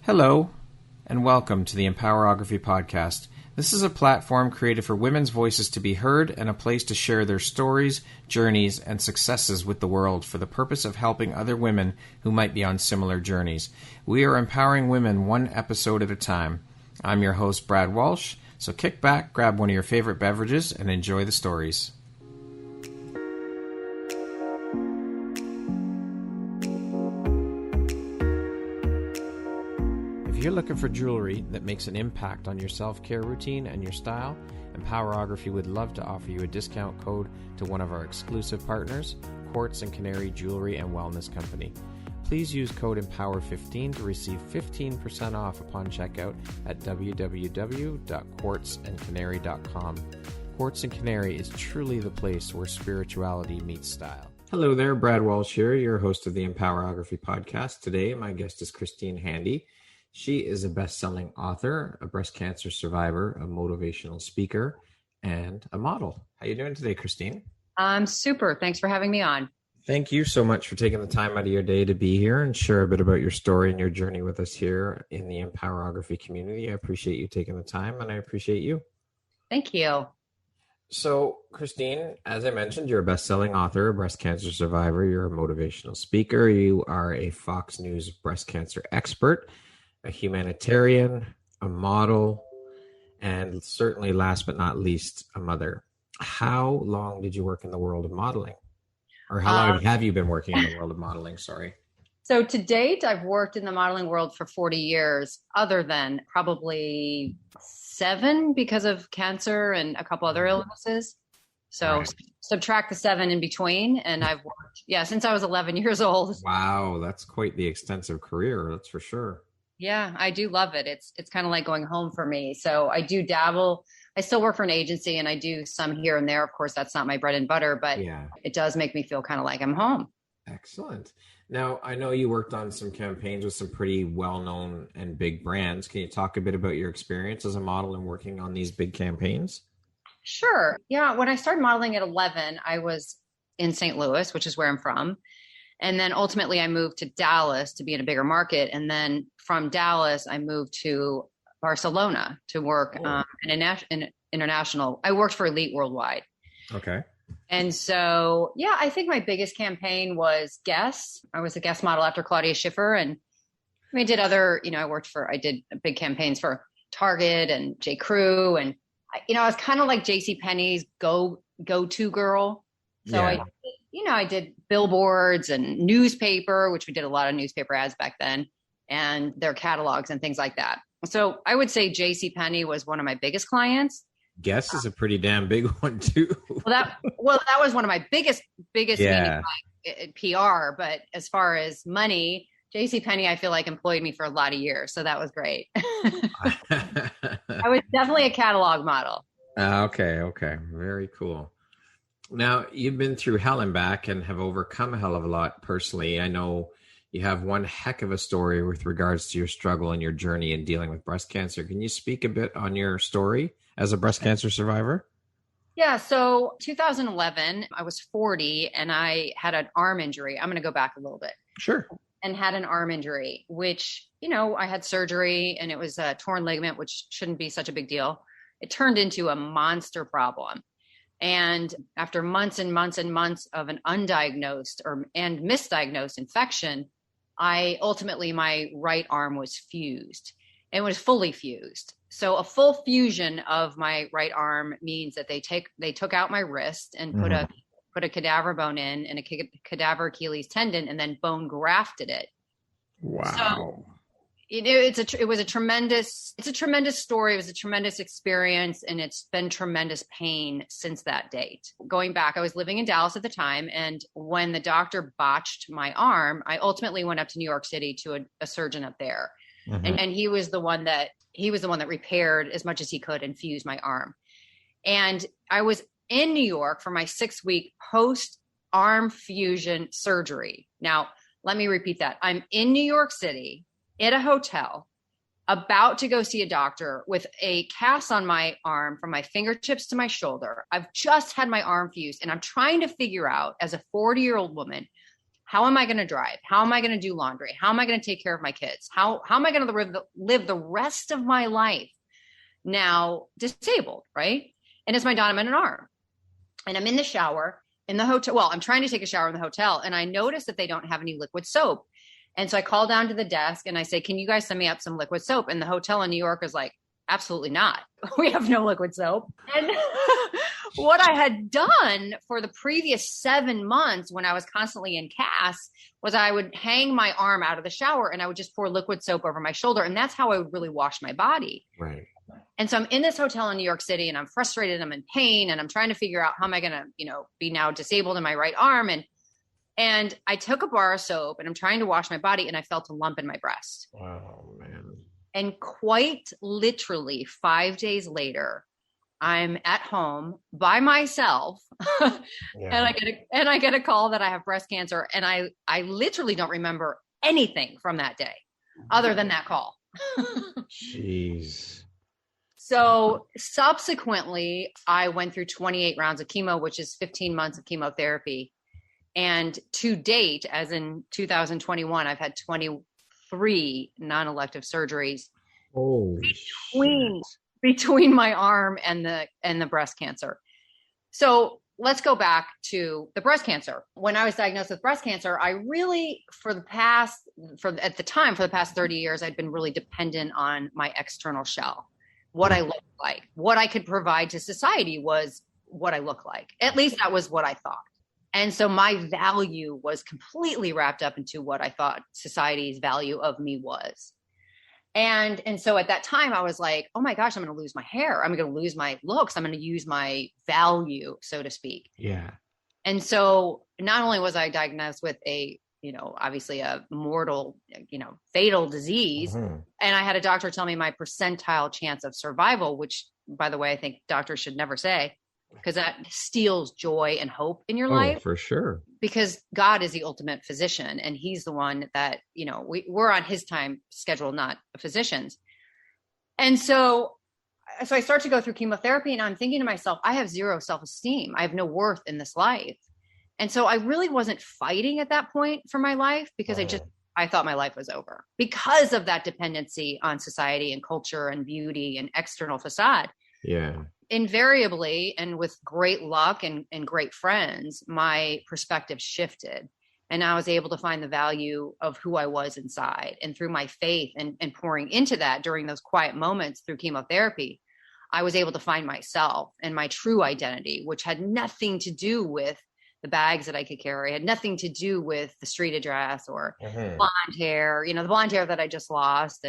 Hello, and welcome to the Empowerography Podcast. This is a platform created for women's voices to be heard and a place to share their stories, journeys, and successes with the world for the purpose of helping other women who might be on similar journeys. We are empowering women one episode at a time. I'm your host, Brad Walsh, so kick back, grab one of your favorite beverages, and enjoy the stories. If you're looking for jewelry that makes an impact on your self-care routine and your style, Empowerography would love to offer you a discount code to one of our exclusive partners, Quartz & Canary Jewelry and Wellness Company. Please use code EMPOWER15 to receive 15% off upon checkout at www.quartzandcanary.com. Quartz & Canary is truly the place where spirituality meets style. Hello there, Brad Walsh here, your host of the Empowerography Podcast. Today, my guest is Christine Handy. She is a best-selling author, a breast cancer survivor, a motivational speaker, and a model. How are you doing today, Christine? I'm super. Thanks for having me on. Thank you so much for taking the time out of your day to be here and share a bit about your story and your journey with us here in the Empowerography community. I appreciate you taking the time, and I appreciate you. Thank you. So, Christine, as I mentioned, you're a best-selling author, a breast cancer survivor, you're a motivational speaker, you are a Fox News breast cancer expert, a humanitarian, a model, and certainly last but not least, a mother. How long did you work in the world of modeling? Or how long have you been working in the world of modeling? Sorry. So to date, I've worked in the modeling world for 40 years, other than probably 7 because of cancer and a couple other illnesses. So subtract the 7 in between. And I've worked, since I was 11 years old. Wow, that's quite the extensive career. That's for sure. Yeah, I do love it. It's kind of like going home for me. So I do dabble. I still work for an agency and I do some here and there. Of course, that's not my bread and butter, but it does make me feel kind of like I'm home. Excellent. Now, I know you worked on some campaigns with some pretty well-known and big brands. Can you talk a bit about your experience as a model and working on these big campaigns? Sure. Yeah. When I started modeling at 11, I was in St. Louis, which is where I'm from. And then ultimately I moved to Dallas to be in a bigger market. And then from Dallas, I moved to Barcelona to work in international. I worked for Elite Worldwide. Okay. And so, I think my biggest campaign was Guess. I was a guest model after Claudia Schiffer. And I did other, I did big campaigns for Target and J. Crew. And, I was kind of like JCPenney's go-to girl. So I did billboards and newspaper, which we did a lot of newspaper ads back then, and their catalogs and things like that. So I would say JCPenney was one of my biggest clients. Guess is a pretty damn big one too. That was one of my biggest PR. But as far as money, JCPenney, I feel like employed me for a lot of years. So that was great. I was definitely a catalog model. Okay. Very cool. Now, you've been through hell and back and have overcome a hell of a lot personally. I know you have one heck of a story with regards to your struggle and your journey in dealing with breast cancer. Can you speak a bit on your story as a breast cancer survivor? Yeah. So 2011, I was 40 and I had an arm injury. I'm going to go back a little bit. Sure. And had an arm injury, which, I had surgery and it was a torn ligament, which shouldn't be such a big deal. It turned into a monster problem. And after months and months and months of an undiagnosed and misdiagnosed infection, my right arm was fused. It was fully fused. So a full fusion of my right arm means that they took out my wrist and put a cadaver bone in and a cadaver Achilles tendon and then bone grafted it. Wow. So, it's a tremendous story. It was a tremendous experience, and it's been tremendous pain since that date. Going back, I was living in Dallas at the time, and when the doctor botched my arm, I ultimately went up to New York City to a surgeon up there, and he was the one that repaired as much as he could and fused my arm. And I was in New York for my 6-week post arm fusion surgery. Now, let me repeat that. I'm in New York City at a hotel, about to go see a doctor with a cast on my arm from my fingertips to my shoulder. I've just had my arm fused and I'm trying to figure out, as a 40-year-old woman, How am I going to drive? How am I going to do laundry? How am I going to take care of my kids? How am I going to live the rest of my life now disabled, right? And it's my dominant arm. And I'm in the shower in the hotel. Well, I'm trying to take a shower in the hotel, and I notice that they don't have any liquid soap. And so I call down to the desk and I say, can you guys send me up some liquid soap? And the hotel in New York is like, absolutely not. We have no liquid soap. And what I had done for the previous 7 months when I was constantly in casts was I would hang my arm out of the shower and I would just pour liquid soap over my shoulder. And that's how I would really wash my body. Right. And so I'm in this hotel in New York City and I'm frustrated. I'm in pain and I'm trying to figure out how am I going to, be now disabled in my right arm. And I took a bar of soap and I'm trying to wash my body and I felt a lump in my breast. Oh, man. And quite literally 5 days later, I'm at home by myself and I get a call that I have breast cancer. And I literally don't remember anything from that day other than that call. Jeez. So subsequently, I went through 28 rounds of chemo, which is 15 months of chemotherapy. And to date, as in 2021, I've had 23 non-elective surgeries between my arm and the breast cancer. So let's go back to the breast cancer. When I was diagnosed with breast cancer, I really, for the past 30 years, I'd been really dependent on my external shell. What I looked like, what I could provide to society was what I look like. At least that was what I thought. And so my value was completely wrapped up into what I thought society's value of me was. And so at that time I was like, oh my gosh, I'm going to lose my hair. I'm going to lose my looks. I'm going to use my value, so to speak. Yeah. And so not only was I diagnosed with obviously a mortal, fatal disease. Mm-hmm. And I had a doctor tell me my percentile chance of survival, which, by the way, I think doctors should never say, because that steals joy and hope in your life. For sure. Because God is the ultimate physician. And he's the one that, we're on his time schedule, not a physician's. And so I start to go through chemotherapy and I'm thinking to myself, I have zero self-esteem. I have no worth in this life. And so I really wasn't fighting at that point for my life because I thought my life was over because of that dependency on society and culture and beauty and external facade. Yeah. Invariably, and with great luck and great friends, my perspective shifted. And I was able to find the value of who I was inside. And through my faith and pouring into that during those quiet moments through chemotherapy, I was able to find myself and my true identity, which had nothing to do with the bags that I could carry, had nothing to do with the street address or blonde hair, the blonde hair that I just lost.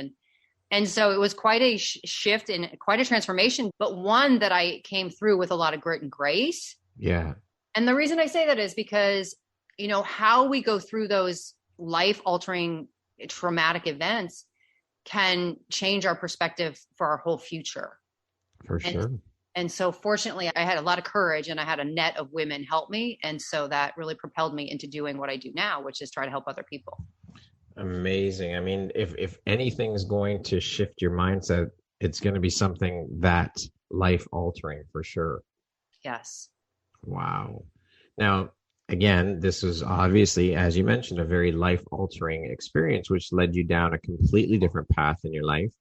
And so it was quite a shift and quite a transformation, but one that I came through with a lot of grit and grace. Yeah. And the reason I say that is because, how we go through those life altering traumatic events can change our perspective for our whole future. For sure. And so fortunately, I had a lot of courage and I had a net of women help me. And so that really propelled me into doing what I do now, which is try to help other people. Amazing. I mean, if anything's going to shift your mindset, it's going to be something that's life altering for sure. Yes. Wow. Now, again, this was obviously, as you mentioned, a very life altering experience, which led you down a completely different path in your life.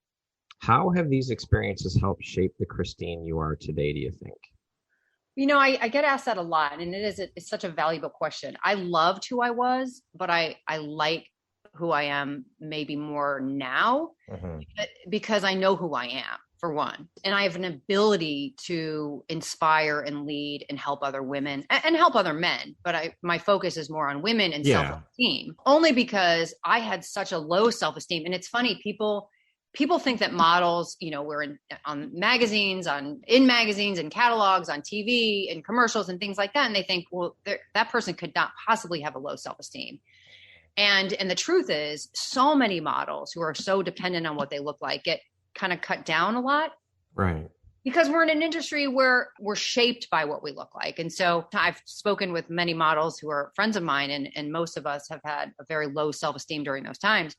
How have these experiences helped shape the Christine you are today, do you think? I get asked that a lot, and it's such a valuable question. I loved who I was, but I like who I am maybe more now because I know who I am, for one. And I have an ability to inspire and lead and help other women and help other men. But my focus is more on women and self-esteem, only because I had such a low self-esteem. And it's funny, people think that models, we're on magazines, in magazines and catalogs, on TV and commercials and things like that. And they think, well, that person could not possibly have a low self-esteem. And the truth is, so many models who are so dependent on what they look like get kind of cut down a lot. Right. Because we're in an industry where we're shaped by what we look like. And so I've spoken with many models who are friends of mine, and most of us have had a very low self-esteem during those times.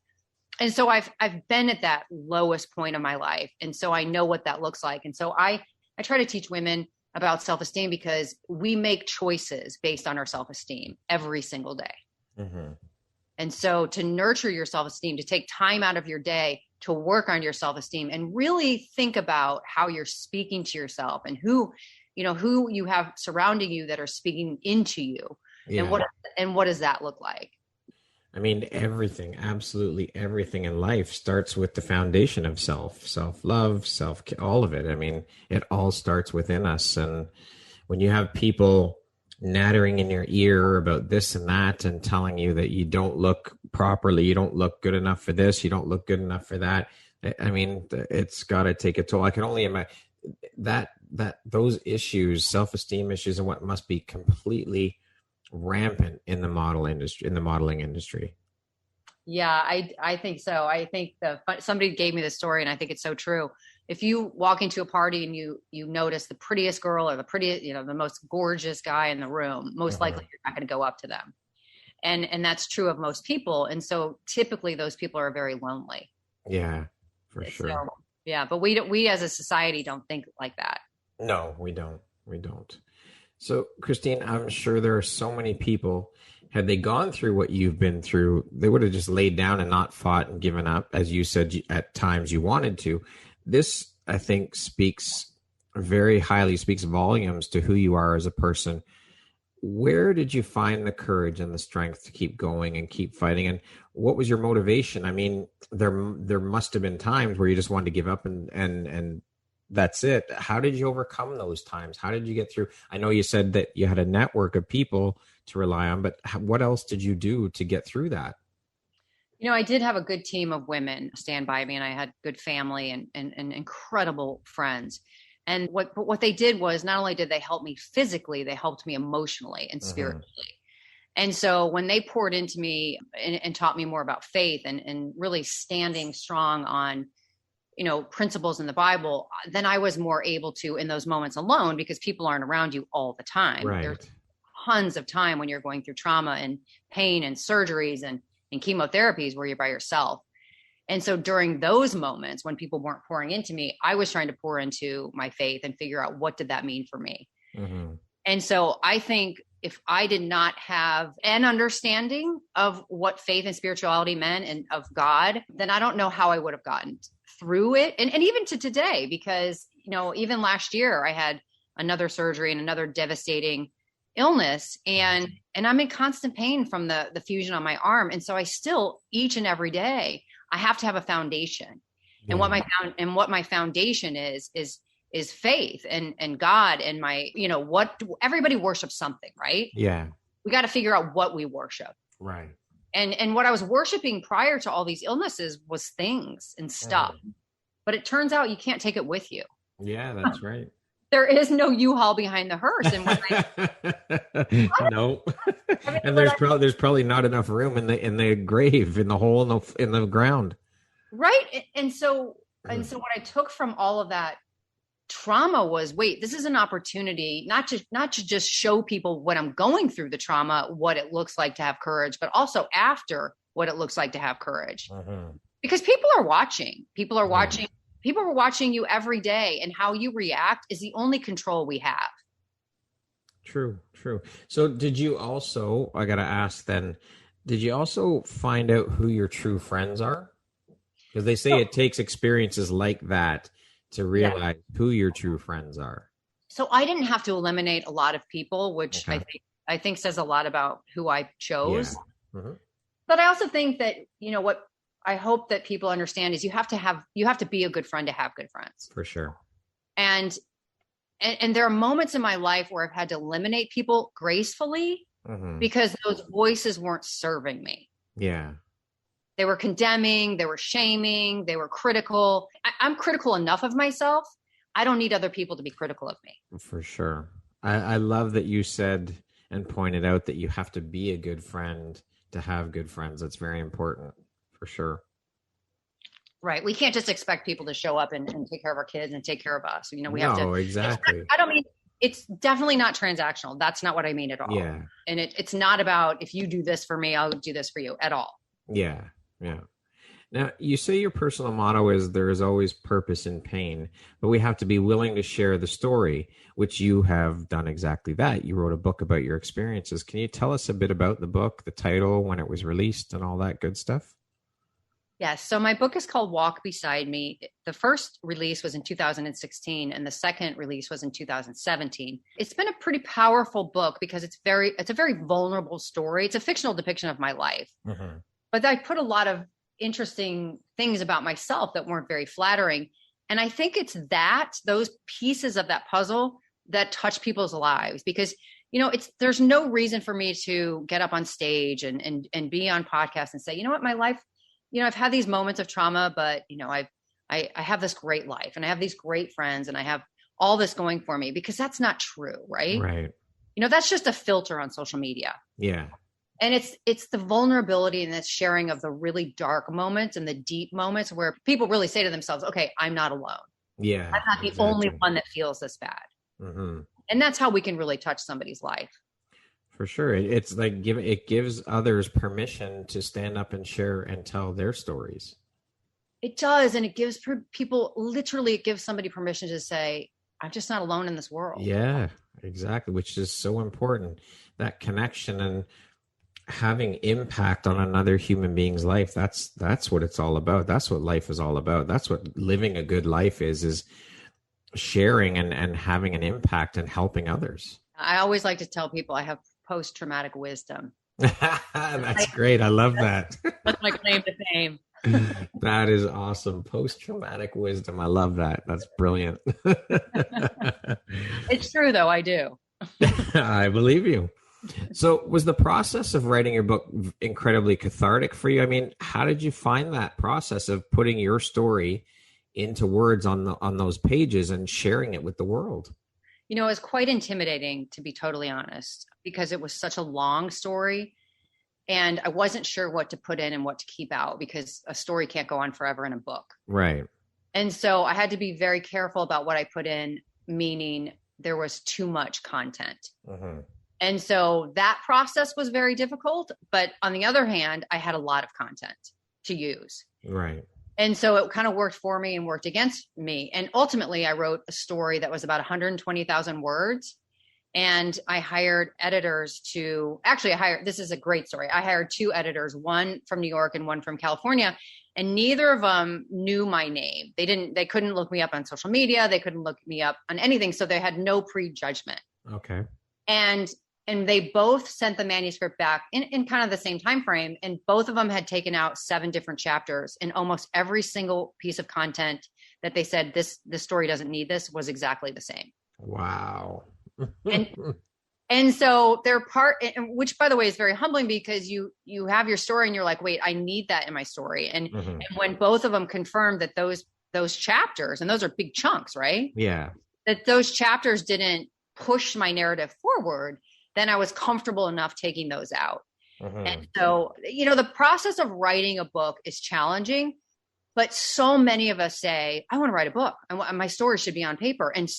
And so I've been at that lowest point of my life. And so I know what that looks like. And so I try to teach women about self-esteem because we make choices based on our self-esteem every single day. Mm-hmm. And so to nurture your self-esteem, to take time out of your day to work on your self-esteem and really think about how you're speaking to yourself and who you have surrounding you that are speaking into you. Yeah. And what does that look like? I mean, everything, absolutely everything in life starts with the foundation of self-love, all of it. I mean, it all starts within us. And when you have people nattering in your ear about this and that and telling you that you don't look properly, you don't look good enough for this, you don't look good enough for that, I mean, it's got to take a toll. I can only imagine that those issues, self-esteem issues, and what must be completely rampant in the modeling industry. Yeah, I think so. I think somebody gave me this story, and I think it's so true. If you walk into a party and you notice the prettiest girl or the prettiest, the most gorgeous guy in the room, most likely you're not going to go up to them. And that's true of most people. And so typically those people are very lonely. Yeah, for sure. So, yeah, but we as a society don't think like that. No, we don't. We don't. So, Christine, I'm sure there are so many people, had they gone through what you've been through, they would have just laid down and not fought and given up, as you said at times you wanted to. This, I think, speaks volumes to who you are as a person. Where did you find the courage and the strength to keep going and keep fighting? And what was your motivation? I mean, there must have been times where you just wanted to give up and that's it. How did you overcome those times? How did you get through? I know you said that you had a network of people to rely on, but what else did you do to get through that? I did have a good team of women stand by me, and I had good family and incredible friends. And what they did was not only did they help me physically, they helped me emotionally and spiritually. And so when they poured into me and taught me more about faith and really standing strong on, principles in the Bible, then I was more able to, in those moments alone, because people aren't around you all the time. Right. There's tons of time when you're going through trauma and pain and surgeries and chemotherapies where you're by yourself. And so during those moments when people weren't pouring into me, I was trying to pour into my faith and figure out what did that mean for me. Mm-hmm. And so I think if I did not have an understanding of what faith and spirituality meant and of God, then I don't know how I would have gotten through it. And even to today, because, even last year I had another surgery and another devastating illness, and I'm in constant pain from the fusion on my arm. And so I still, each and every day, I have to have a foundation. Yeah. And what my foundation is faith and God and what everybody worships something, right? Yeah. We got to figure out what we worship. Right. And what I was worshiping prior to all these illnesses was things and stuff, but it turns out you can't take it with you. Yeah, that's right. There is no U-Haul behind the hearse. And when no, and there's probably not enough room in the grave, in the hole in the ground. Right. And so what I took from all of that trauma was, wait, this is an opportunity not to just show people when I'm going through the trauma, what it looks like to have courage, but also after what it looks like to have courage. Because people are watching. People are watching. People are watching you every day, and how you react is the only control we have. True. So did you also, I got to ask then, did you also find out who your true friends are? Because they say it takes experiences like that to realize who your true friends are. So I didn't have to eliminate a lot of people, which I think says a lot about who I chose. Yeah. But I also think that, what I hope that people understand is you have to be a good friend to have good friends. For sure. And there are moments in my life where I've had to eliminate people gracefully because those voices weren't serving me. Yeah. They were condemning, they were shaming, they were critical. I'm critical enough of myself. I don't need other people to be critical of me. For sure. I love that you said and pointed out that you have to be a good friend to have good friends. That's very important. For sure. Right. We can't just expect people to show up and take care of our kids and take care of us. We have to. No, exactly. I don't mean, it's definitely not transactional. That's not what I mean at all. Yeah. And it's not about, if you do this for me, I'll do this for you at all. Yeah. Yeah. Now, you say your personal motto is there is always purpose in pain, but we have to be willing to share the story, which you have done exactly that. You wrote a book about your experiences. Can you tell us a bit about the book, the title, when it was released, and all that good stuff? Yes. So my book is called Walk Beside Me. The first release was in 2016 and the second release was in 2017. It's been a pretty powerful book because it's a very vulnerable story. It's a fictional depiction of my life. Mm-hmm. But I put a lot of interesting things about myself that weren't very flattering. And I think it's those pieces of that puzzle that touch people's lives because, there's no reason for me to get up on stage and be on podcasts and say, you know what, my life, I've had these moments of trauma, but I have this great life and I have these great friends and I have all this going for me, because that's not true. Right. Right. That's just a filter on social media. Yeah. And it's the vulnerability and the sharing of the really dark moments and the deep moments where people really say to themselves, okay, I'm not alone. Yeah. I'm not the only one that feels this bad. Mm-hmm. And that's how we can really touch somebody's life. For sure. It's like it gives others permission to stand up and share and tell their stories. It does. And it gives people, literally, it gives somebody permission to say, I'm just not alone in this world. Yeah, exactly. Which is so important. That connection and having impact on another human being's life. That's what it's all about. That's what life is all about. That's what living a good life is sharing and having an impact and helping others. I always like to tell people I have post-traumatic wisdom. That's great. I love that. That's my claim to fame. That is awesome. Post-traumatic wisdom. I love that. That's brilliant. It's true, though. I do. I believe you. So was the process of writing your book incredibly cathartic for you? I mean, how did you find that process of putting your story into words on those pages and sharing it with the world? It was quite intimidating, to be totally honest, because it was such a long story and I wasn't sure what to put in and what to keep out, because a story can't go on forever in a book. Right. And so I had to be very careful about what I put in, meaning there was too much content. Mm-hmm. And so that process was very difficult. But on the other hand, I had a lot of content to use. Right. And so it kind of worked for me and worked against me. And ultimately, I wrote a story that was about 120,000 words. And I hired editors this is a great story. I hired two editors, one from New York and one from California. And neither of them knew my name. They couldn't look me up on social media. They couldn't look me up on anything. So they had no prejudgment. Okay. And they both sent the manuscript back in kind of the same time frame. And both of them had taken out 7 different chapters, and almost every single piece of content that they said, this story doesn't need this, was exactly the same. Wow. And so they're which by the way is very humbling, because you have your story and you're like, wait, I need that in my story. And, mm-hmm. and when both of them confirmed that those chapters, and those are big chunks, right? Yeah. That those chapters didn't push my narrative forward, then I was comfortable enough taking those out. Mm-hmm. And so, the process of writing a book is challenging, but so many of us say, I want to write a book. My story should be on paper, and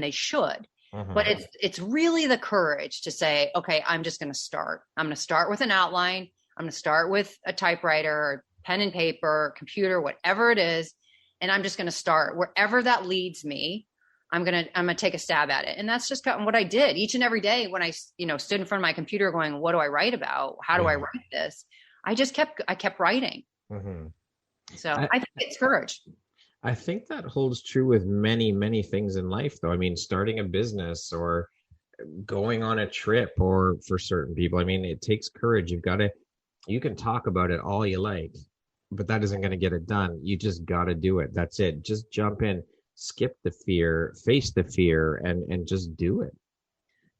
they should. Mm-hmm. But it's really the courage to say, okay, I'm just going to start. I'm going to start with an outline. I'm going to start with a typewriter, or pen and paper, computer, whatever it is. And I'm just going to start wherever that leads me. I'm going to take a stab at it. And that's just kind of what I did each and every day when I, stood in front of my computer going, what do I write about? How do I write this? I kept writing. Mm-hmm. So I think it's courage. I think that holds true with many, many things in life, though. I mean, starting a business or going on a trip, or for certain people, I mean, it takes courage. You can talk about it all you like, but that isn't going to get it done. You just got to do it. That's it. Just jump in. Skip the fear, face the fear, and just do it.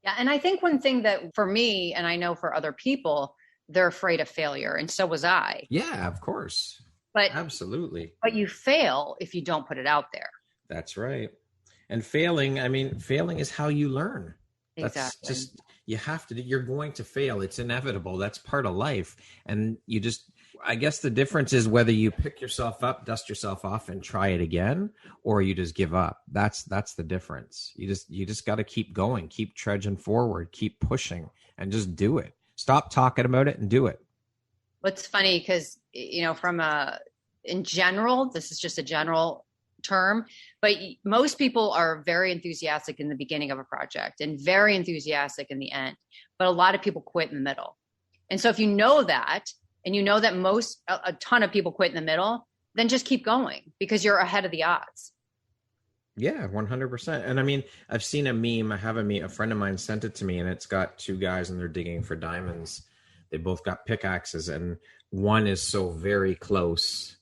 Yeah. And I think one thing that for me, and I know for other people, they're afraid of failure. And so was I. Yeah, of course. But absolutely. But you fail if you don't put it out there. That's right. And failing is how you learn. Exactly. That's just, you have to, you're going to fail. It's inevitable. That's part of life. And I guess the difference is whether you pick yourself up, dust yourself off, and try it again, or you just give up. That's the difference. You just got to keep going, keep trudging forward, keep pushing, and just do it. Stop talking about it and do it. What's funny, because from a in general, this is just a general term, but most people are very enthusiastic in the beginning of a project and very enthusiastic in the end. But a lot of people quit in the middle. And so if you know that, and you know that a ton of people quit in the middle, then just keep going because you're ahead of the odds. Yeah, 100%. And I mean, I've seen a meme. I have a friend of mine sent it to me, and it's got two guys and they're digging for diamonds. They both got pickaxes, and one is so very close,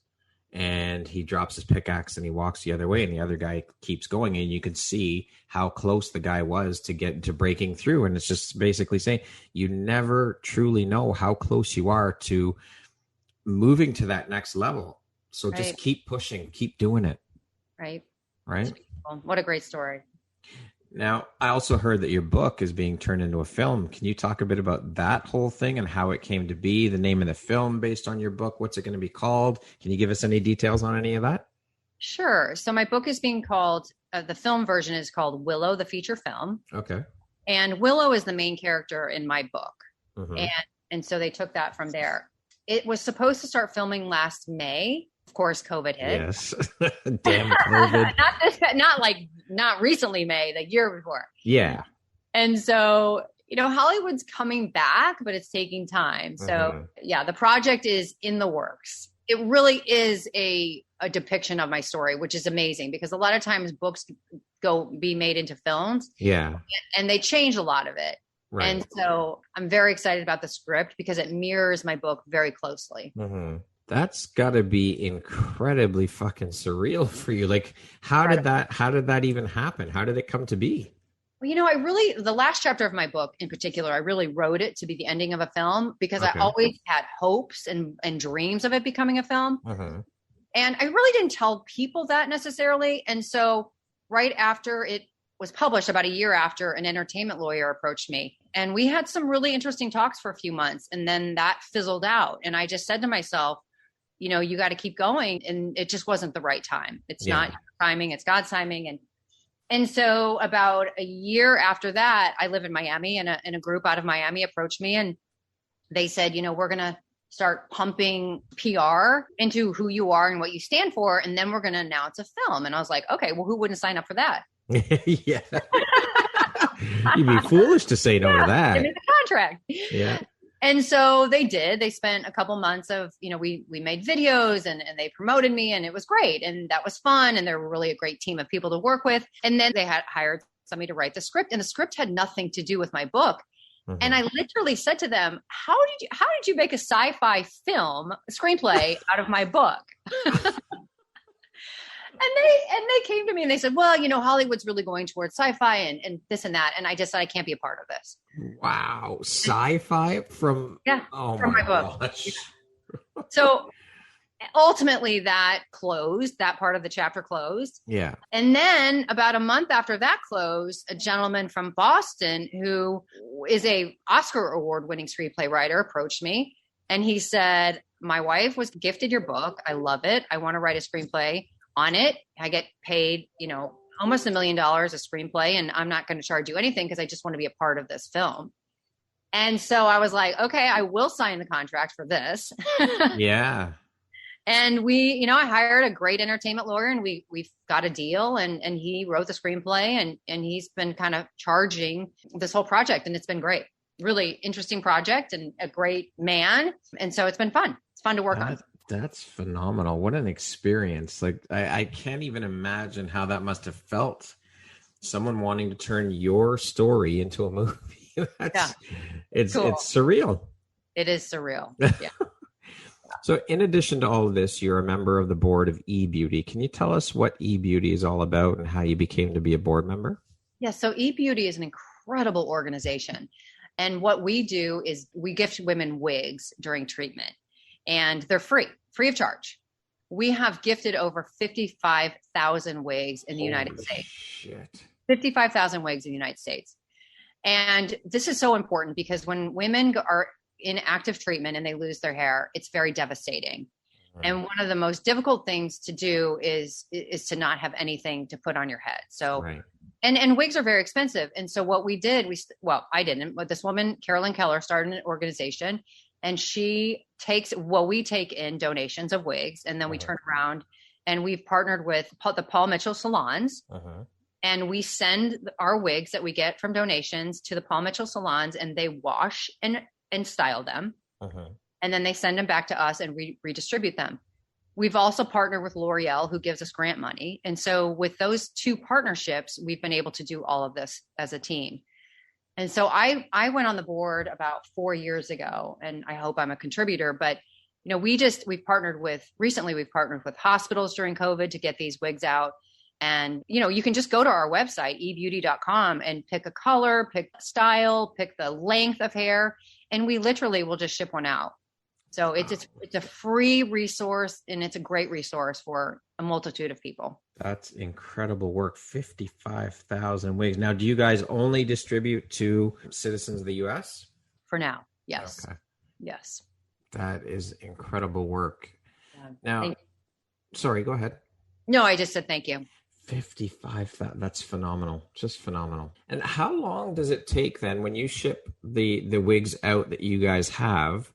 and he drops his pickaxe and he walks the other way, and the other guy keeps going, and you can see how close the guy was to get to breaking through. And it's just basically saying you never truly know how close you are to moving to that next level. So just keep pushing, keep doing it. Right. What a great story. Now, I also heard that your book is being turned into a film. Can you talk a bit about that whole thing and how it came to be, the name of the film based on your book? What's it going to be called? Can you give us any details on any of that? Sure. So my book is being called, the film version is called Willow, the feature film. Okay. And Willow is the main character in my book. Mm-hmm. And so they took that from there. It was supposed to start filming last May. Of course, COVID hit. Yes. Damn COVID. not recently May, the year before. Yeah. And so, Hollywood's coming back, but it's taking time. So yeah, the project is in the works. It really is a depiction of my story, which is amazing because a lot of times books be made into films. Yeah. And they change a lot of it. Right. And so I'm very excited about the script because it mirrors my book very closely. Mm-hmm. That's got to be incredibly fucking surreal for you. Like, how did that even happen? How did it come to be? Well, the last chapter of my book in particular, I really wrote it to be the ending of a film because I always had hopes and dreams of it becoming a film. Uh-huh. And I really didn't tell people that necessarily. And so right after it was published, about a year after, an entertainment lawyer approached me and we had some really interesting talks for a few months, and then that fizzled out. And I just said to myself, you got to keep going. And it just wasn't the right time. It's not your timing, it's God's timing. And so about a year after that, I live in Miami, and a group out of Miami approached me and they said, we're going to start pumping PR into who you are and what you stand for. And then we're going to announce a film. And I was like, okay, well, who wouldn't sign up for that? Yeah. You'd be foolish to say no to that. Give me the contract. Yeah. And so they did. They spent a couple months of, we made videos and they promoted me, and it was great. And that was fun. And they were really a great team of people to work with. And then they had hired somebody to write the script, and the script had nothing to do with my book. Mm-hmm. And I literally said to them, how did you make a sci-fi film screenplay out of my book? And they came to me and they said, well, Hollywood's really going towards sci-fi and this and that. And I just said, I can't be a part of this. Wow. Sci-fi from my book. So ultimately that part of the chapter closed. Yeah. And then about a month after that closed, a gentleman from Boston who is a Oscar award winning screenplay writer approached me. And he said, my wife was gifted your book. I love it. I want to write a screenplay on it. I get paid, almost $1 million a screenplay, and I'm not going to charge you anything because I just want to be a part of this film. And so I was like, okay, I will sign the contract for this. Yeah. And I hired a great entertainment lawyer, and we've got a deal, and he wrote the screenplay, and he's been kind of charging this whole project, and it's been great. Really interesting project and a great man. And so it's been fun. It's fun to work on. That's phenomenal. What an experience. Like, I can't even imagine how that must have felt. Someone wanting to turn your story into a movie. It's cool. It's surreal. It is surreal. Yeah. So in addition to all of this, you're a member of the board of Ebeauty. Can you tell us what Ebeauty is all about and how you became to be a board member? Yeah. So Ebeauty is an incredible organization. And what we do is we gift women wigs during treatment. And they're free of charge. We have gifted over 55,000 wigs in the United States. Shit. 55,000 wigs in the United States. And this is so important because when women are in active treatment and they lose their hair, it's very devastating. Right. And one of the most difficult things to do is to not have anything to put on your head. So, right. And wigs are very expensive. And so what we did, I didn't, but this woman, Carolyn Keller, started an organization. and she takes, we take in donations of wigs, and then we turn around and we've partnered with the Paul Mitchell salons. And we send our wigs that we get from donations to the Paul Mitchell salons, and they wash and style them. And then they send them back to us and redistribute them. We've also partnered with L'Oreal, who gives us grant money. And so with those two partnerships, we've been able to do all of this as a team. And so I went on the board about 4 years ago, and I hope I'm a contributor, but we've partnered with hospitals during COVID to get these wigs out. And, you can just go to our website, ebeauty.com, and pick a color, pick style, pick the length of hair, and we literally will just ship one out. So it's a free resource, and it's a great resource for a multitude of people. That's incredible work. 55,000 wigs. Now, do you guys only distribute to citizens of the U.S.? For now, yes. Okay. Yes. That is incredible work. Yeah. Now, sorry, go ahead. No, I just said thank you. 55,000. That's phenomenal. Just phenomenal. And how long does it take then when you ship the wigs out that you guys have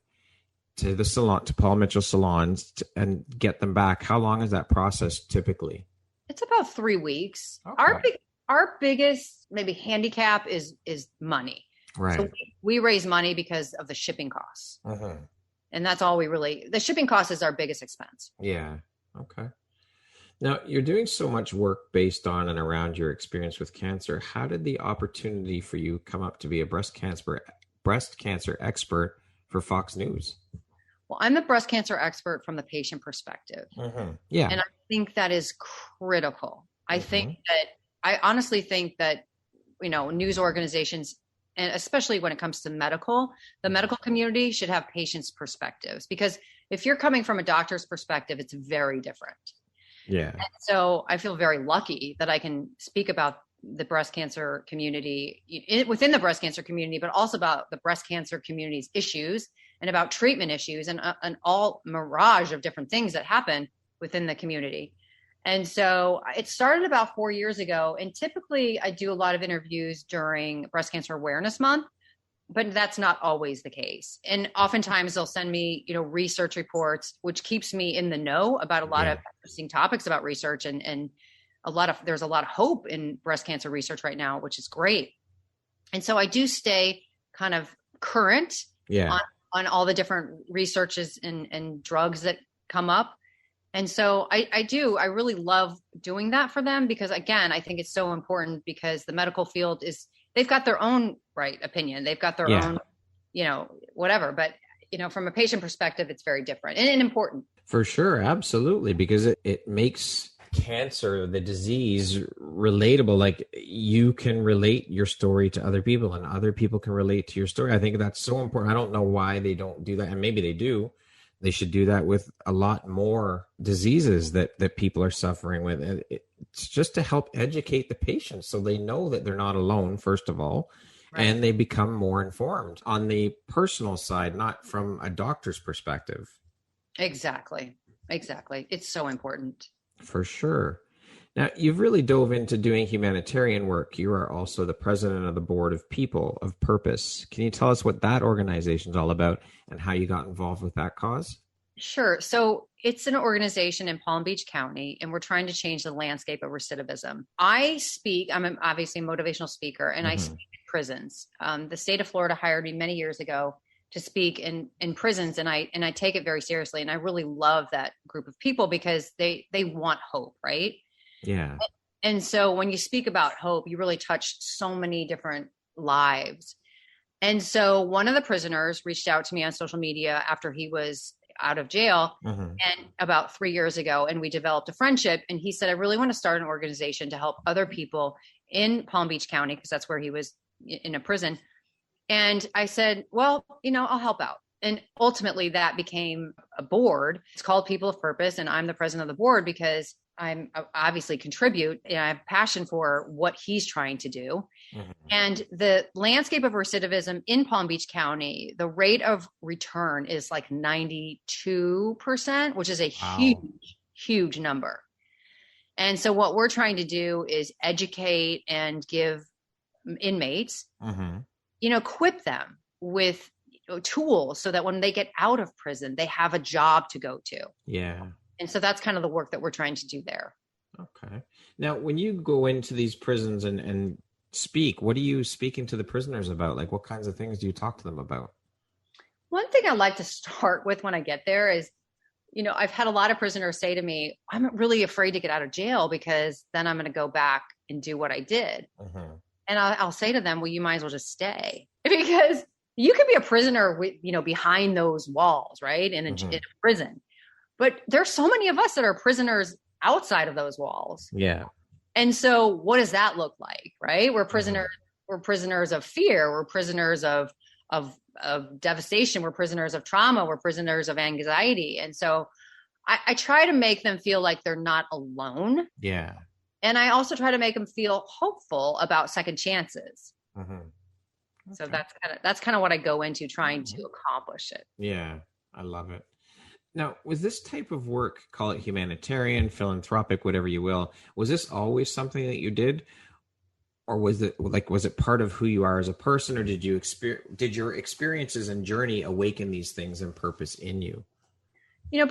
to the salon, to Paul Mitchell salons, and get them back? How long is that process typically? It's about 3 weeks. Okay. Our biggest maybe handicap is money. Right. So we raise money because of the shipping costs. And that's all the shipping cost is our biggest expense. Yeah. Okay. Now, you're doing so much work based on and around your experience with cancer. How did the opportunity for you come up to be a breast cancer expert for Fox News? Well, I'm the breast cancer expert from the patient perspective. Yeah. And I think that is critical. I honestly think that, news organizations, and especially when it comes to the medical community should have patients' perspectives, because if you're coming from a doctor's perspective, it's very different. Yeah. And so I feel very lucky that I can speak about the breast cancer community within the breast cancer community, but also about the breast cancer community's issues and about treatment issues and an all mirage of different things that happen within the community. And so it started about 4 years ago. And typically I do a lot of interviews during Breast Cancer Awareness Month, but that's not always the case. And oftentimes they'll send me, research reports, which keeps me in the know about a lot of interesting topics about research. And there's a lot of hope in breast cancer research right now, which is great. And so I do stay kind of current on all the different researches and drugs that come up. And so I really love doing that for them, because again, I think it's so important, because the medical field they've got their own opinion. They've got their own, whatever. But, from a patient perspective, it's very different and important. For sure. Absolutely. Because it makes cancer, the disease, relatable. Like, you can relate your story to other people and other people can relate to your story. I think that's so important. I don't know why they don't do that. And maybe they do. They should do that with a lot more diseases that people are suffering with. And it's just to help educate the patients so they know that they're not alone, first of all, and they become more informed on the personal side, not from a doctor's perspective. Exactly. It's so important. For sure. Now, you've really dove into doing humanitarian work. You are also the president of the board of People of Purpose. Can you tell us what that organization is all about and how you got involved with that cause? Sure. So it's an organization in Palm Beach County, and we're trying to change the landscape of recidivism. I'm obviously a motivational speaker, and I speak in prisons. The state of Florida hired me many years ago to speak in prisons, and I take it very seriously. And I really love that group of people because they want hope, right? Yeah. And so when you speak about hope, you really touch so many different lives. And so one of the prisoners reached out to me on social media after he was out of jail and about 3 years ago, and we developed a friendship. And he said, I really want to start an organization to help other people in Palm Beach County, because that's where he was in a prison. And I said, well, I'll help out. And ultimately that became a board. It's called People of Purpose. And I'm the president of the board because I'm obviously contribute and I have passion for what he's trying to do. And the landscape of recidivism in Palm Beach County, the rate of return is like 92%, which is a huge number. And so what we're trying to do is educate and give inmates, equip them with tools so that when they get out of prison, they have a job to go to. Yeah. And so that's kind of the work that we're trying to do there. Okay. Now, when you go into these prisons and speak, what are you speaking to the prisoners about? Like, what kinds of things do you talk to them about? One thing I like to start with when I get there is, I've had a lot of prisoners say to me, I'm really afraid to get out of jail because then I'm going to go back and do what I did. And I'll say to them, well, you might as well just stay, because you can be a prisoner with, behind those walls, right? In a prison. But there's so many of us that are prisoners outside of those walls. Yeah. And so what does that look like, right? We're prisoners. We're prisoners of fear. We're prisoners of devastation. We're prisoners of trauma. We're prisoners of anxiety. And so I try to make them feel like they're not alone. Yeah. And I also try to make them feel hopeful about second chances. Okay. So that's kind of what I go into trying to accomplish it. Yeah, I love it. Now, was this type of work, call it humanitarian, philanthropic, whatever you will, was this always something that you did? Or was it part of who you are as a person, or did your experiences and journey awaken these things and purpose in you?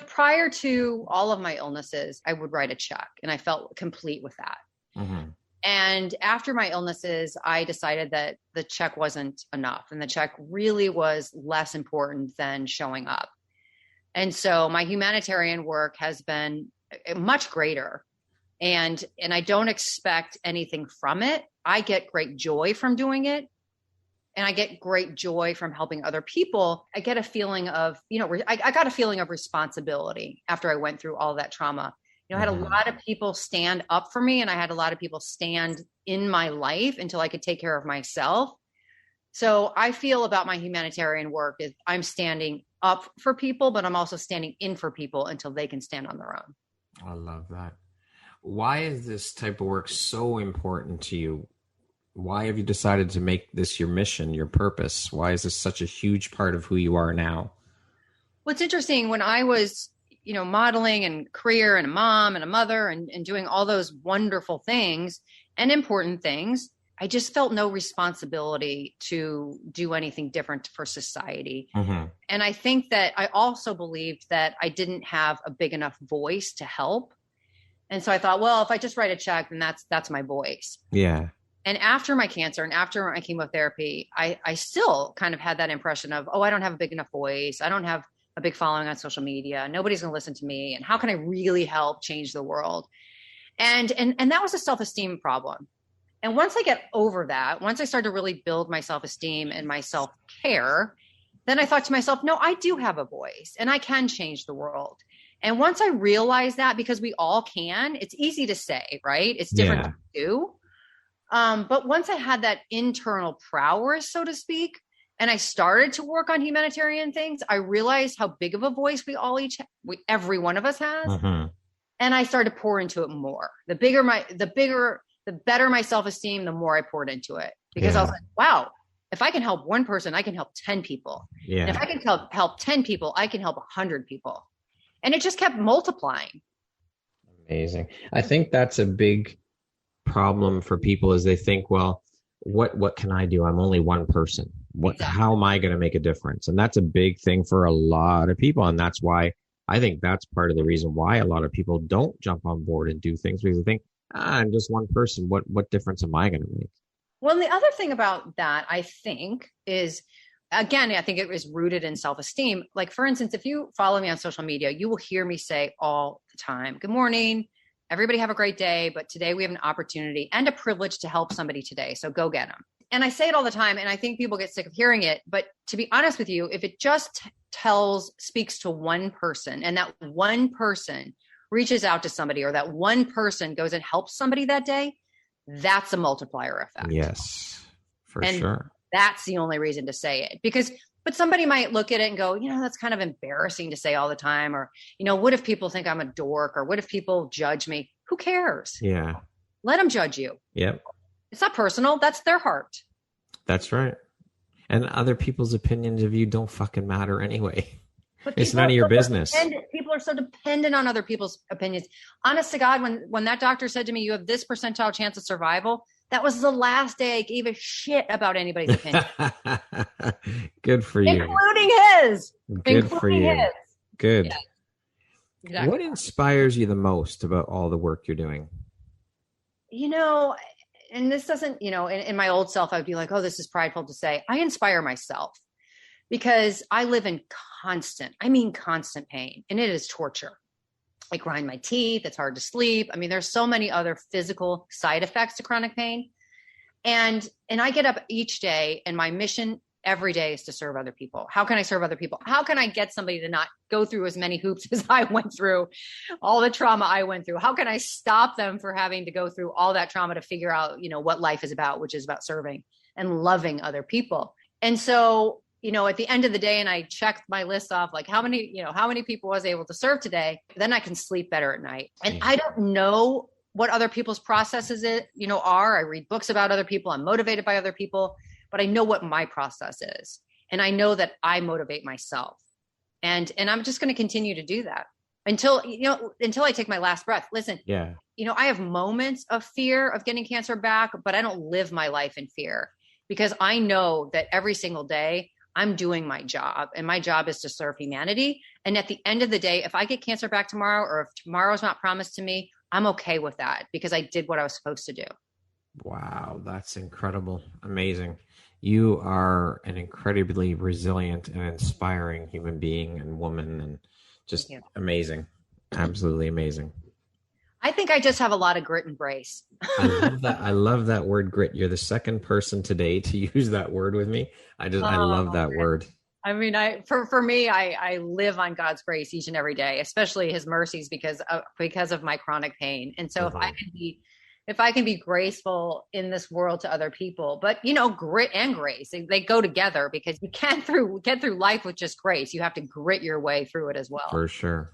Prior to all of my illnesses, I would write a check and I felt complete with that. And after my illnesses, I decided that the check wasn't enough, and the check really was less important than showing up. And so my humanitarian work has been much greater, and I don't expect anything from it. I get great joy from doing it, and I get great joy from helping other people. I get a feeling of, I got a feeling of responsibility after I went through all that trauma. I had a lot of people stand up for me, and I had a lot of people stand in my life until I could take care of myself. So I feel about my humanitarian work is I'm standing up for people, but I'm also standing in for people until they can stand on their own. I love that. Why is this type of work so important to you? Why have you decided to make this your mission, your purpose? Why is this such a huge part of who you are now? Well, it's interesting. When I was, modeling and career and a mom and a mother and doing all those wonderful things and important things, I just felt no responsibility to do anything different for society. And I think that I also believed that I didn't have a big enough voice to help. And so I thought, well, if I just write a check, then that's my voice. Yeah. And after my cancer and after my chemotherapy, I still kind of had that impression of, I don't have a big enough voice. I don't have a big following on social media. Nobody's going to listen to me. And how can I really help change the world? And that was a self-esteem problem. And once I get over that, once I started to really build my self-esteem and my self-care, then I thought to myself, no, I do have a voice and I can change the world. And once I realized that, because we all can, it's easy to say, right? It's different to do. But once I had that internal prowess, so to speak, and I started to work on humanitarian things, I realized how big of a voice every one of us has. And I started to pour into it more. The better my self-esteem, the more I poured into it, because I was like, wow, if I can help one person, I can help 10 people. And if I can help 10 people, I can help 100 people. And it just kept multiplying. Amazing. I think that's a big problem for people, is they think, well, what can I do? I'm only one person. How am I going to make a difference? And that's a big thing for a lot of people. And that's why I think that's part of the reason why a lot of people don't jump on board and do things, because they think, I'm just one person. What difference am I going to make? Well, and the other thing about that, I think, is, again, I think it was rooted in self-esteem. Like, for instance, if you follow me on social media, you will hear me say all the time, good morning, everybody have a great day, but today we have an opportunity and a privilege to help somebody today. So go get them. And I say it all the time, and I think people get sick of hearing it. But to be honest with you, if it just speaks to one person, and that one person reaches out to somebody, or that one person goes and helps somebody that day, that's a multiplier effect. Yes, for sure. That's the only reason to say it, but somebody might look at it and go, that's kind of embarrassing to say all the time. Or, what if people think I'm a dork? Or what if people judge me? Who cares? Yeah. Let them judge you. Yep. It's not personal. That's their heart. That's right. And other people's opinions of you don't fucking matter anyway. It's none of your business. People are so dependent on other people's opinions. Honest to God, when that doctor said to me, you have this percentile chance of survival, That was the last day I gave a shit about anybody's opinion. Good for you. Including his. Good for you. His. Good. Yeah, exactly. What inspires you the most about all the work you're doing? And this doesn't, in my old self, I'd be like, oh, this is prideful to say. I inspire myself because I live in constant pain, and it is torture. I grind my teeth. It's hard to sleep. I mean, there's so many other physical side effects to chronic pain. And I get up each day, and my mission every day is to serve other people. How can I serve other people? How can I get somebody to not go through as many hoops as I went through, all the trauma I went through? How can I stop them from having to go through all that trauma to figure out, what life is about, which is about serving and loving other people. And so, at the end of the day, and I checked my list off, like how many people was I able to serve today, then I can sleep better at night. And I don't know what other people's processes are. I read books about other people. I'm motivated by other people, but I know what my process is. And I know that I motivate myself. And I'm just going to continue to do that until I take my last breath. Listen, yeah. I have moments of fear of getting cancer back, but I don't live my life in fear because I know that every single day I'm doing my job, and my job is to serve humanity. And at the end of the day, if I get cancer back tomorrow, or if tomorrow's not promised to me, I'm okay with that because I did what I was supposed to do. Wow, that's incredible. Amazing. You are an incredibly resilient and inspiring human being and woman, and just amazing. Absolutely amazing. I think I just have a lot of grit and grace. I love that. I love that word grit. You're the second person today to use that word with me. I love that word. I mean, for me, I live on God's grace each and every day, especially his mercies because of my chronic pain. And so if I can be graceful in this world to other people, but grit and grace, they go together because you can't get through life with just grace. You have to grit your way through it as well. For sure.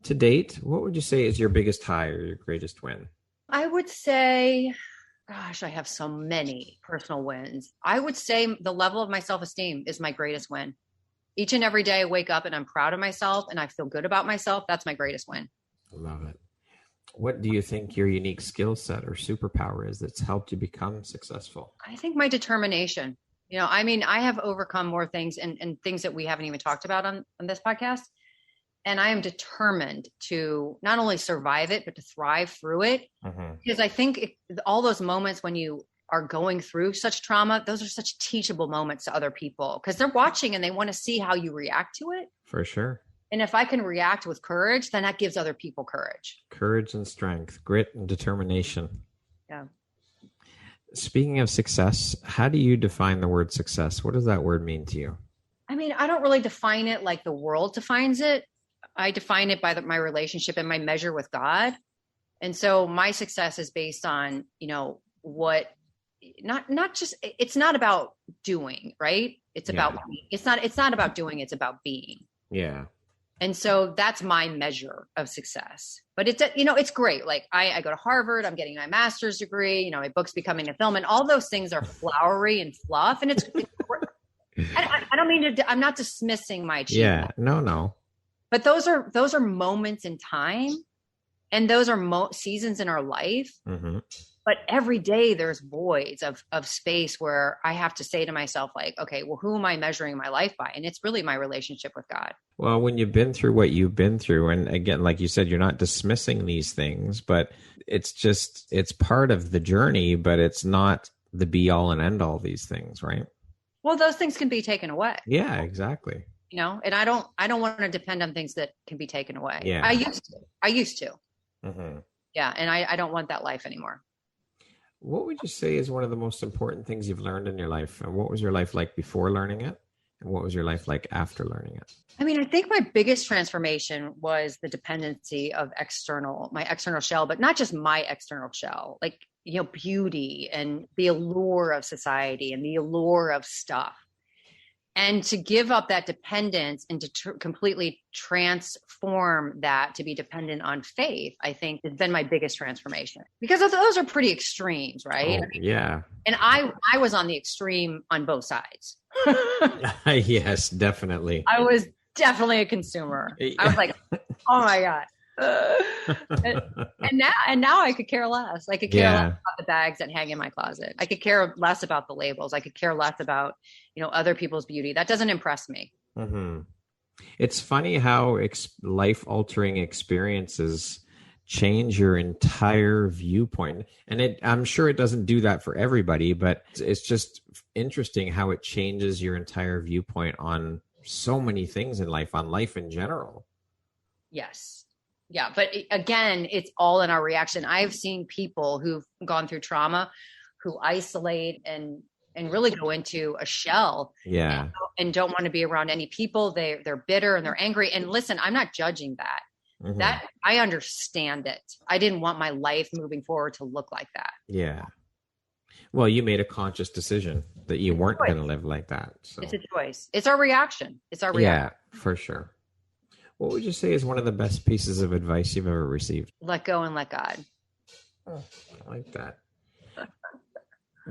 To date, what would you say is your biggest high or your greatest win? I would say, gosh, I have so many personal wins. I would say the level of my self-esteem is my greatest win. Each and every day I wake up and I'm proud of myself and I feel good about myself. That's my greatest win. I love it. What do you think your unique skill set or superpower is that's helped you become successful? I think my determination. I have overcome more things and things that we haven't even talked about on this podcast. And I am determined to not only survive it, but to thrive through it. Mm-hmm. Because I think all those moments when you are going through such trauma, those are such teachable moments to other people because they're watching and they want to see how you react to it. For sure. And if I can react with courage, then that gives other people courage. Courage and strength, grit and determination. Yeah. Speaking of success, how do you define the word success? What does that word mean to you? I mean, I don't really define it like the world defines it. I define it by my relationship and my measure with God. And so my success is based on, not just, it's not about doing, right? It's about, it's not about doing, it's about being. Yeah. And so that's my measure of success, but it's great. Like I go to Harvard, I'm getting my master's degree, my book's becoming a film and all those things are flowery and fluff. And it's I don't mean to, I'm not dismissing my achievement. Yeah, no. But those are moments in time, and those are seasons in our life. Mm-hmm. But every day there's voids of space where I have to say to myself, like, okay, well, who am I measuring my life by? And it's really my relationship with God. Well, when you've been through what you've been through, and again, like you said, you're not dismissing these things, but it's part of the journey, but it's not the be all and end all these things, right? Well, those things can be taken away. Yeah, exactly. And I don't want to depend on things that can be taken away. Yeah. I used to. Mm-hmm. Yeah. And I don't want that life anymore. What would you say is one of the most important things you've learned in your life? And what was your life like before learning it? And what was your life like after learning it? I mean, I think my biggest transformation was the dependency of my external shell, but not just my external shell, like, beauty and the allure of society and the allure of stuff. And to give up that dependence and to completely transform that to be dependent on faith, I think has been my biggest transformation because those are pretty extremes, right? Oh, yeah. And I was on the extreme on both sides. Yes, definitely. I was definitely a consumer. I was like, oh my God. And now I could care less. I could care less about the the bags that hang in my closet. I could care less about the labels. I could care less about, other people's beauty. That doesn't impress me. Mm-hmm. It's funny how life-altering experiences change your entire viewpoint. And I'm sure it doesn't do that for everybody, but it's just interesting how it changes your entire viewpoint on so many things in life, on life in general. Yes. Yeah. But again, it's all in our reaction. I've seen people who've gone through trauma who isolate and really go into a shell. Yeah. And don't want to be around any people. They're bitter and they're angry. And listen, I'm not judging that. Mm-hmm. That I understand it. I didn't want my life moving forward to look like that. Yeah. Well, you made a conscious decision that you weren't going to live like that. So. It's a choice. It's our reaction. Yeah, for sure. What would you say is one of the best pieces of advice you've ever received? Let go and let God. Oh, I like that.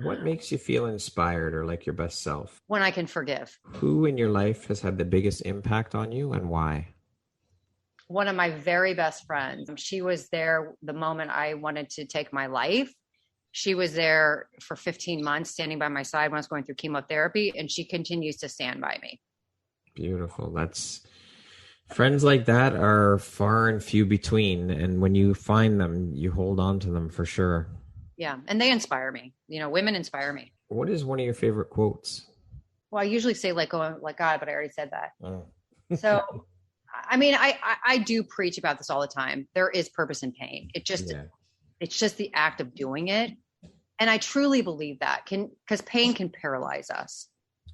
What makes you feel inspired or like your best self? When I can forgive. Who in your life has had the biggest impact on you and why? One of my very best friends. She was there the moment I wanted to take my life. She was there for 15 months, standing by my side when I was going through chemotherapy, and she continues to stand by me. Beautiful. Friends like that are far and few between. And when you find them, you hold on to them for sure. Yeah. And they inspire me. Women inspire me. What is one of your favorite quotes? Well, I usually say let go and let God, but I already said that. Oh. So, I do preach about this all the time. There is purpose in pain. It's just the act of doing it. And I truly believe that because pain can paralyze us.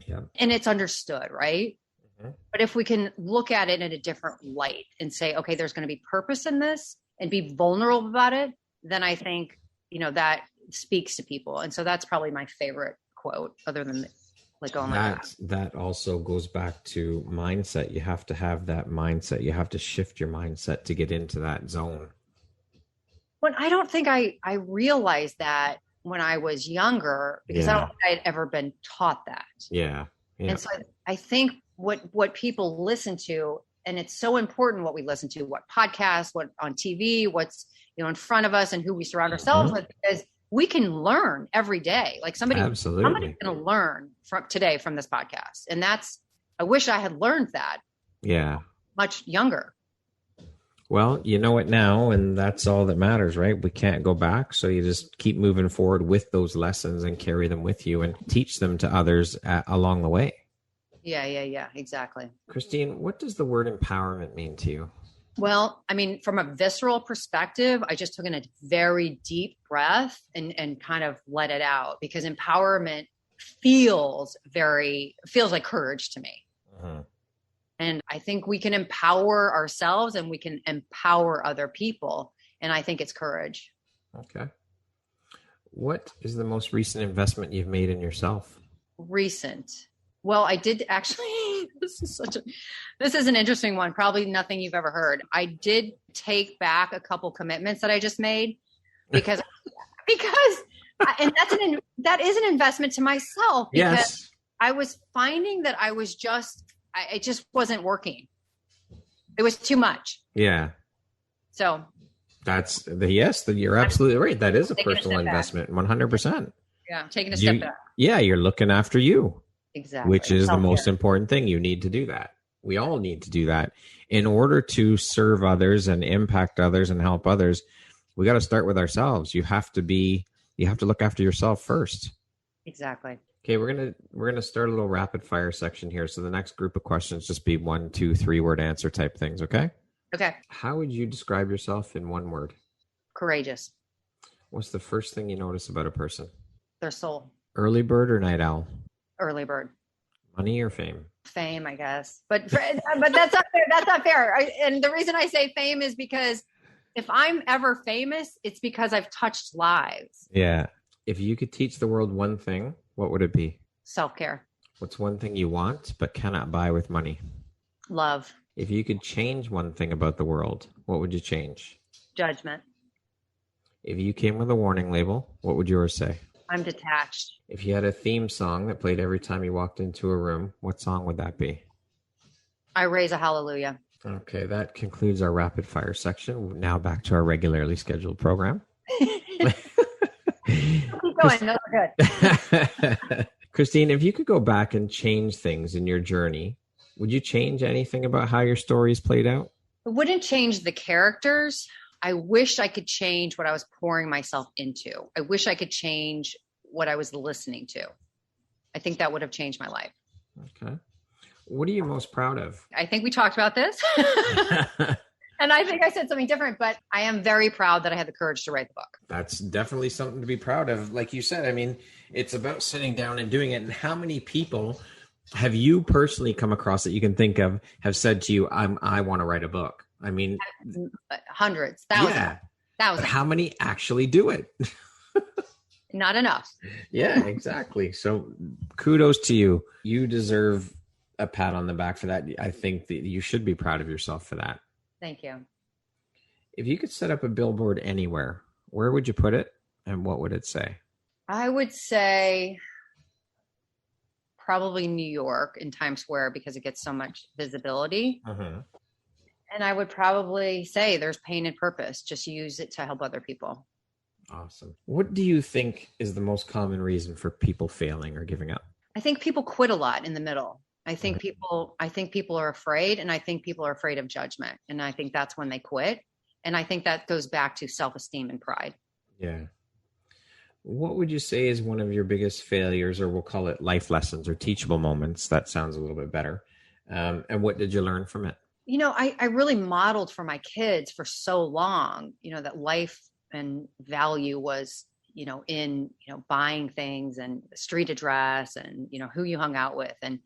Yeah. And it's understood, right? Mm-hmm. But if we can look at it in a different light and say, okay, there's going to be purpose in this and be vulnerable about it, then I think, that speaks to people. And so that's probably my favorite quote other than let go and let God. That also goes back to mindset. You have to have that mindset. You have to shift your mindset to get into that zone. But I don't think I realized that when I was younger, because I don't think I had ever been taught that. Yeah. And so I think what people listen to, and it's so important what we listen to, what podcasts, what on TV, what's in front of us and who we surround ourselves with, because we can learn every day. Like somebody's going to learn from this podcast. And I wish I had learned that. Yeah. Much younger. Well, you know it now, and that's all that matters, right? We can't go back. So you just keep moving forward with those lessons and carry them with you and teach them to others along the way. Yeah, exactly. Christine, what does the word empowerment mean to you? Well, from a visceral perspective, I just took in a very deep breath and kind of let it out, because empowerment feels like courage to me. Uh-huh. And I think we can empower ourselves and we can empower other people. And I think it's courage. Okay. What is the most recent investment you've made in yourself? Recent. Well, I did actually, this is an interesting one. Probably nothing you've ever heard. I did take back a couple commitments that I just made because and that is an investment to myself, because yes. I was finding that it just wasn't working. It was too much. Yeah. So you're absolutely right. That is a personal investment. 100%. Yeah. Taking a step back. Yeah. You're looking after you. Exactly. Which is the most important thing. You need to do that. We all need to do that in order to serve others and impact others and help others. We got to start with ourselves. You have to look after yourself first. Exactly. Okay, we're gonna start a little rapid fire section here. So the next group of questions just be 1, 2, 3 word answer type things. Okay. Okay. How would you describe yourself in one word? Courageous. What's the first thing you notice about a person? Their soul. Early bird or night owl? Early bird. Money or fame? Fame, I guess. But that's not fair. That's not fair. And the reason I say fame is because if I'm ever famous, it's because I've touched lives. Yeah. If you could teach the world one thing, what would it be? Self-care. What's one thing you want but cannot buy with money? Love. If you could change one thing about the world, what would you change? Judgment. If you came with a warning label, what would yours say? I'm detached. If you had a theme song that played every time you walked into a room, what song would that be? I raise a hallelujah. Okay, that concludes our rapid fire section. Now back to our regularly scheduled program. Keep going. No, we're good. Christine, if you could go back and change things in your journey, would you change anything about how your stories played out? It wouldn't change the characters. I wish I could change what I was pouring myself into. I wish I could change what I was listening to. I think that would have changed my life. Okay. What are you most proud of? I think we talked about this. And I think I said something different, but I am very proud that I had the courage to write the book. That's definitely something to be proud of. Like you said, I mean, it's about sitting down and doing it. And how many people have you personally come across that you can think of have said to you, I want to write a book? I mean, hundreds, thousands. Yeah. Thousands. But how many actually do it? Not enough. Yeah, exactly. So kudos to you. You deserve a pat on the back for that. I think that you should be proud of yourself for that. Thank you. If you could set up a billboard anywhere, where would you put it and what would it say? I would say probably New York in Times Square because it gets so much visibility. Uh-huh. And I would probably say there's pain and purpose. Just use it to help other people. Awesome. What do you think is the most common reason for people failing or giving up? I think people quit a lot in the middle. I think people are afraid, and I think people are afraid of judgment. And I think that's when they quit. And I think that goes back to self-esteem and pride. Yeah. What would you say is one of your biggest failures, or we'll call it life lessons or teachable moments? That sounds a little bit better. And what did you learn from it? You know, I really modeled for my kids for so long, you know, that life and value was, you know, in, you know, buying things and the street address and, you know, who you hung out with. And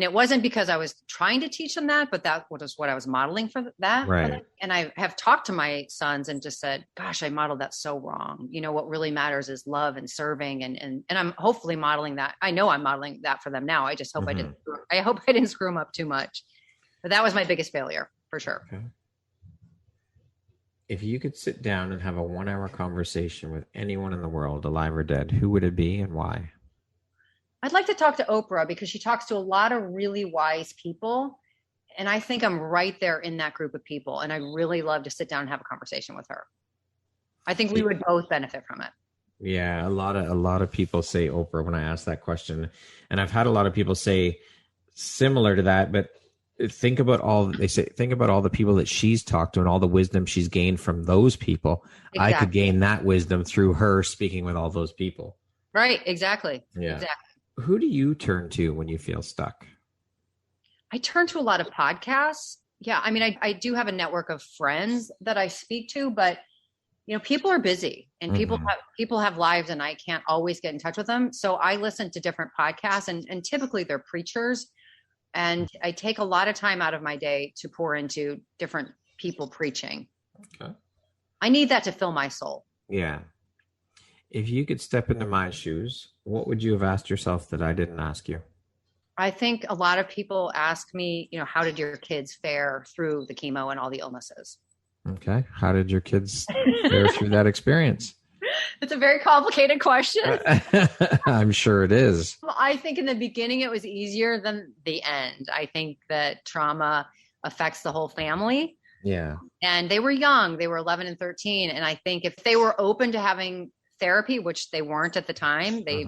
it wasn't because I was trying to teach them that, but that was what I was modeling for that. Right. And I have talked to my sons and just said, gosh, I modeled that so wrong. You know, what really matters is love and serving. And I'm hopefully modeling that. I know I'm modeling that for them now. I just hope I hope I didn't screw them up too much. But that was my biggest failure for sure. Okay. If you could sit down and have a 1-hour conversation with anyone in the world, alive or dead, who would it be and why? I'd like to talk to Oprah because she talks to a lot of really wise people. And I think I'm right there in that group of people. And I really love to sit down and have a conversation with her. I think we would both benefit from it. Yeah, a lot of people say Oprah when I ask that question. And I've had a lot of people say similar to that, but think about all the people that she's talked to and all the wisdom she's gained from those people. Exactly. I could gain that wisdom through her speaking with all those people. Right. Exactly. Yeah. Exactly. Who do you turn to when you feel stuck? I turn to a lot of podcasts. Yeah. I mean, I do have a network of friends that I speak to, but you know, people are busy and people have lives and I can't always get in touch with them. So I listen to different podcasts and typically they're preachers. And I take a lot of time out of my day to pour into different people preaching. Okay. I need that to fill my soul. Yeah. If you could step into my shoes, what would you have asked yourself that I didn't ask you? I think a lot of people ask me, you know, how did your kids fare through the chemo and all the illnesses? Okay. How did your kids fare through that experience? It's a very complicated question. I'm sure it is. I think in the beginning it was easier than the end. I think that trauma affects the whole family. Yeah. And they were young. They were 11 and 13. And I think if they were open to having therapy, which they weren't at the time, they,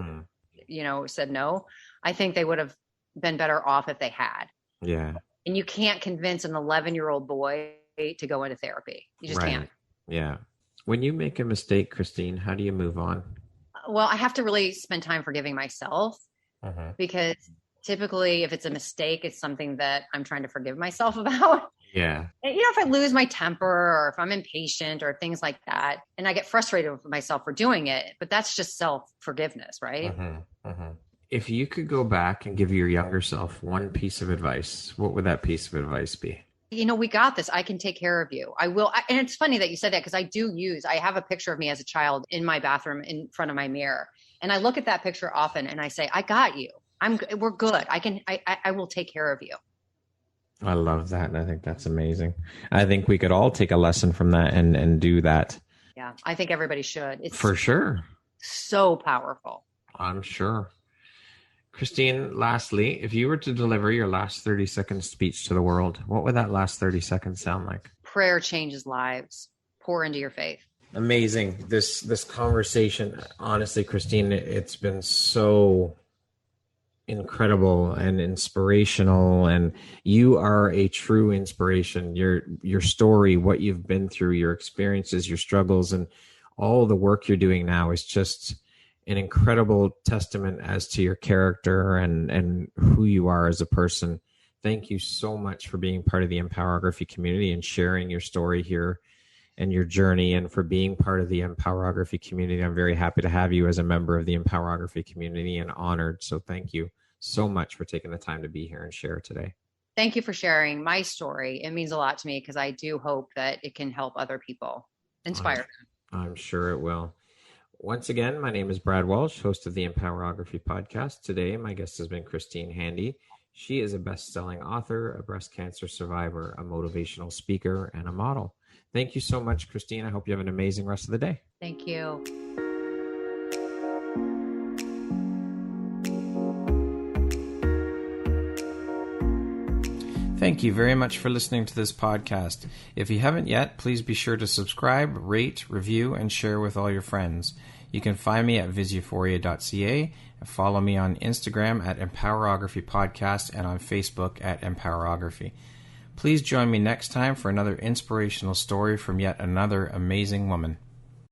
you know, said no. I think they would have been better off if they had. Yeah. And you can't convince an 11-year-old boy to go into therapy. You just can't. Yeah. When you make a mistake, Christine, how do you move on? Well, I have to really spend time forgiving myself because typically if it's a mistake, it's something that I'm trying to forgive myself about. Yeah. And, you know, if I lose my temper or if I'm impatient or things like that, and I get frustrated with myself for doing it, but that's just self-forgiveness, right? If you could go back and give your younger self one piece of advice, what would that piece of advice be? You know, we got this. I can take care of you. I will. And it's funny that you said that because I have a picture of me as a child in my bathroom in front of my mirror. And I look at that picture often and I say, I got you. We're good. I will take care of you. I love that. And I think that's amazing. I think we could all take a lesson from that and do that. Yeah. I think everybody should. It's for sure. So powerful. I'm sure. Christine, lastly, if you were to deliver your last 30-second speech to the world, what would that last 30 seconds sound like? Prayer changes lives. Pour into your faith. Amazing. This conversation, honestly, Christine, it's been so incredible and inspirational, and you are a true inspiration. Your story, what you've been through, your experiences, your struggles, and all the work you're doing now is just an incredible testament as to your character and who you are as a person. Thank you so much for being part of the Empowerography community and sharing your story here and your journey, and for being part of the Empowerography community. I'm very happy to have you as a member of the Empowerography community and honored. So thank you so much for taking the time to be here and share today. Thank you for sharing my story. It means a lot to me because I do hope that it can help other people, inspire them. I'm sure it will. Once again, my name is Brad Walsh, host of the Empowerography Podcast. Today, my guest has been Christine Handy. She is a best-selling author, a breast cancer survivor, a motivational speaker, and a model. Thank you so much, Christine. I hope you have an amazing rest of the day. Thank you. Thank you very much for listening to this podcast. If you haven't yet, please be sure to subscribe, rate, review, and share with all your friends. You can find me at viseuphoria.ca and follow me on Instagram at Empowerography Podcast and on Facebook at Empowerography. Please join me next time for another inspirational story from yet another amazing woman.